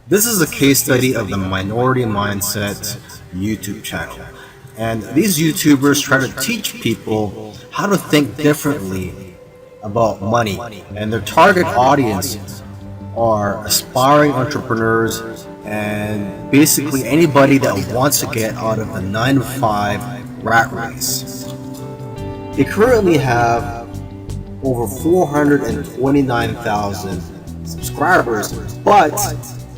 This is a case study of the Minority Mindset YouTube channel. And these YouTubers try to teach people how to think differently about money. And their target audience are aspiring entrepreneurs and basically anybody that wants to get out of the 9-to-5 rat race. They currently have over 429,000 subscribers, but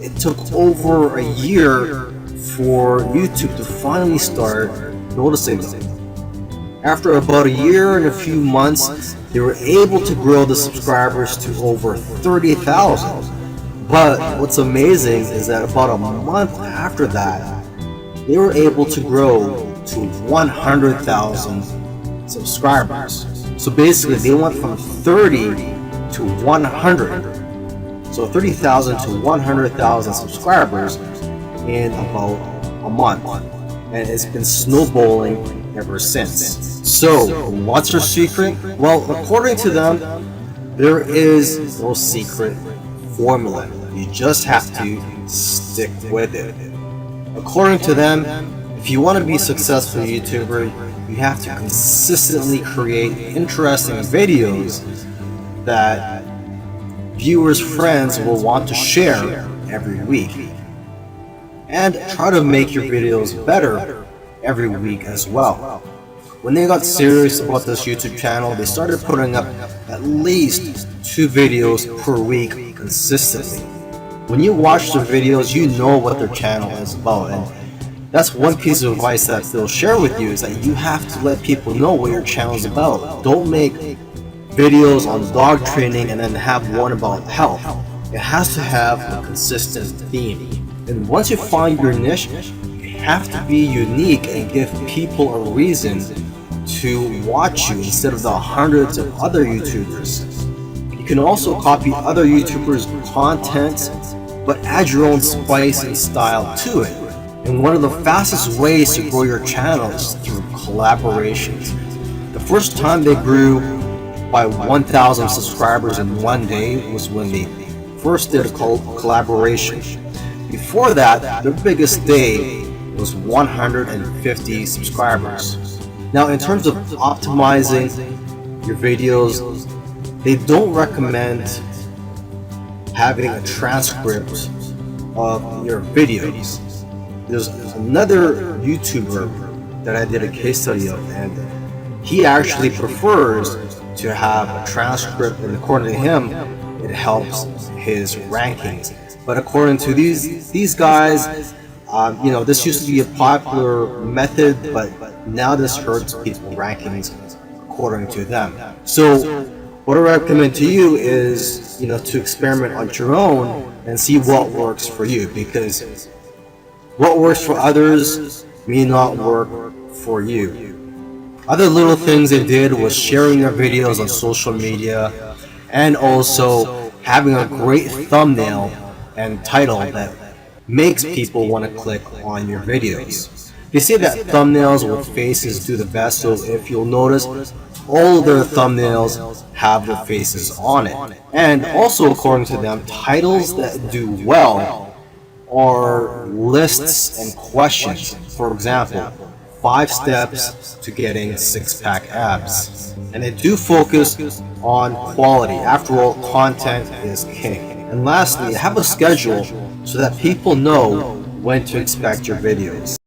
it took over a year for YouTube to finally start noticing them. After about a year and a few months, they were able to grow the subscribers to over 30,000. But what's amazing is that about a month after that, they were able to grow to 100,000 subscribers. So basically, they went from 30 to 100. So 30,000 to 100,000 subscribers in about a month. And it's been snowballing ever since. So, what's their secret? Well, according to them, there is no secret formula. You just have to stick with it. According to them, if you want to be a successful YouTuber, you have to consistently create interesting videos that viewers' friends will want to share every week. And try to make your videos better every week as well. When they got serious about this YouTube channel, they started putting up at least 2 videos per week consistently. When you watch their videos, you know what their channel is about, and that's one piece of advice that they'll share with you, is that you have to let people know what your channel is about. Don't make videos on dog training and then have one about health. It has to have a consistent theme. And once you find your niche, you have to be unique and give people a reason to watch you instead of the hundreds of other YouTubers. You can also copy other YouTubers' content, but add your own spice and style to it. And one of the fastest ways to grow your channel is through collaborations. The first time they grew by 1,000 subscribers in one day was when they first did a collaboration. Before that, their biggest day was 150 subscribers. Now, in terms of optimizing your videos, they don't recommend having a transcript of your videos. There's another YouTuber that I did a case study of, and he actually prefers to have a transcript, and according to him, it helps his rankings. But according to these guys, this used to be a popular method, but now this hurts people's rankings according to them. So what I recommend to you is, to experiment on your own and see what works for you, because what works for others may not work for you. Other little things they did was sharing their videos on social media, and also having a great thumbnail and title that makes people want to click on your videos. They say that thumbnails with faces do the best, so if you'll notice, all their thumbnails have their faces on it. And also, according to them, titles that do well are lists and questions. For example, 5 steps to getting 6-pack abs. And they do focus on quality. After all, content is king. And lastly, have a schedule so that people know when to expect your videos.